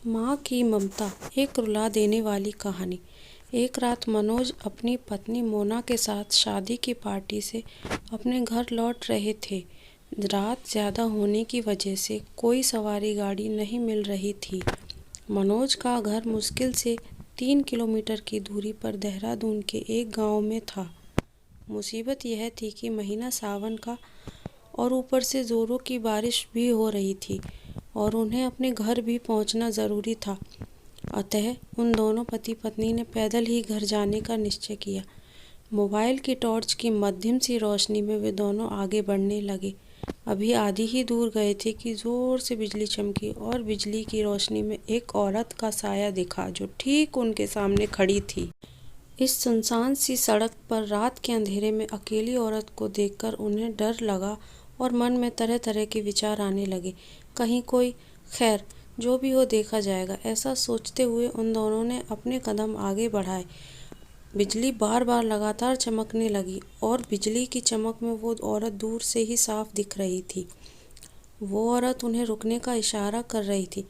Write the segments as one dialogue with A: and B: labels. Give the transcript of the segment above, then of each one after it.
A: माँ की ममता, एक रुला देने वाली कहानी। एक रात मनोज अपनी पत्नी मोना के साथ शादी की पार्टी से अपने घर लौट रहे थे। रात ज़्यादा होने की वजह से कोई सवारी गाड़ी नहीं मिल रही थी। मनोज का घर मुश्किल से 3 किलोमीटर की दूरी पर देहरादून के एक गांव में था। मुसीबत यह थी कि महीना सावन का और ऊपर से ज़ोरों की बारिश भी हो रही थी और उन्हें अपने घर भी पहुंचना ज़रूरी था। अतः उन दोनों पति पत्नी ने पैदल ही घर जाने का निश्चय किया। मोबाइल की टॉर्च की मध्यम सी रोशनी में वे दोनों आगे बढ़ने लगे। अभी आधी ही दूर गए थे कि ज़ोर से बिजली चमकी और बिजली की रोशनी में एक औरत का साया दिखा जो ठीक उनके सामने खड़ी थी। इस सुनसान सी सड़क पर रात के अंधेरे में अकेली औरत को देखकर उन्हें डर लगा और मन में तरह तरह के विचार आने लगे। कहीं कोई खैर जो भी हो देखा जाएगा, ऐसा सोचते हुए उन दोनों ने अपने कदम आगे बढ़ाए। बिजली बार बार लगातार चमकने लगी और बिजली की चमक में वो औरत दूर से ही साफ दिख रही थी। वो औरत उन्हें रुकने का इशारा कर रही थी।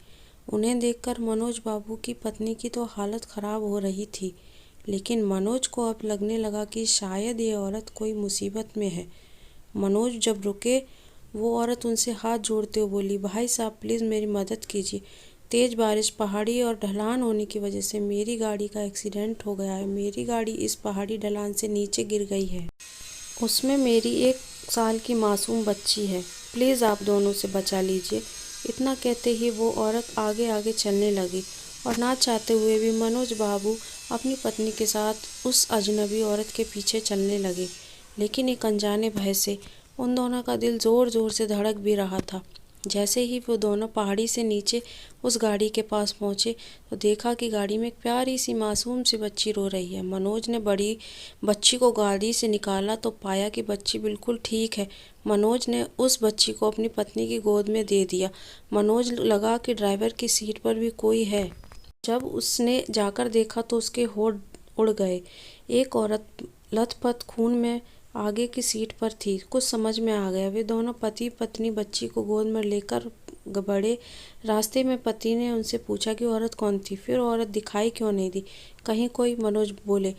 A: उन्हें देखकर मनोज बाबू की पत्नी की तो हालत खराब हो रही थी, लेकिन मनोज को अब लगने लगा कि शायद ये औरत कोई मुसीबत में है। मनोज जब रुके, वो औरत उनसे हाथ जोड़ते हुए बोली, भाई साहब प्लीज़ मेरी मदद कीजिए। तेज़ बारिश, पहाड़ी और ढलान होने की वजह से मेरी गाड़ी का एक्सीडेंट हो गया है। मेरी गाड़ी इस पहाड़ी ढलान से नीचे गिर गई है। उसमें मेरी 1 साल की मासूम बच्ची है। प्लीज़ आप दोनों से बचा लीजिए। इतना कहते ही वो औरत आगे आगे चलने लगी और ना चाहते हुए भी मनोज बाबू अपनी पत्नी के साथ उस अजनबी औरत के पीछे चलने लगे। लेकिन एक अनजाने भय से उन दोनों का दिल ज़ोर ज़ोर से धड़क भी रहा था। जैसे ही वो दोनों पहाड़ी से नीचे उस गाड़ी के पास पहुँचे तो देखा कि गाड़ी में एक प्यारी सी मासूम सी बच्ची रो रही है। मनोज ने बड़ी बच्ची को गाड़ी से निकाला तो पाया कि बच्ची बिल्कुल ठीक है। मनोज ने उस बच्ची को अपनी पत्नी की गोद में दे दिया। मनोज लगा कि ड्राइवर की सीट पर भी कोई है। जब उसने जाकर देखा तो उसके होठ उड़ गए। एक औरत लथपथ खून में आगे की सीट पर थी। कुछ समझ में आ गया। वे दोनों पति पत्नी बच्ची को गोद में लेकर बढ़े। रास्ते में पति ने उनसे पूछा कि औरत कौन थी, फिर औरत दिखाई क्यों नहीं दी। कहीं कोई। मनोज बोले,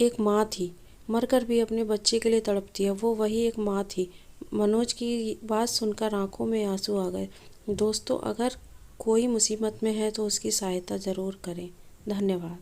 A: एक माँ थी, मरकर भी अपने बच्चे के लिए तड़पती है। वो वही एक माँ थी। मनोज की बात सुनकर आंखों में आंसू आ गए। दोस्तों, अगर कोई मुसीबत में है तो उसकी सहायता ज़रूर करें। धन्यवाद।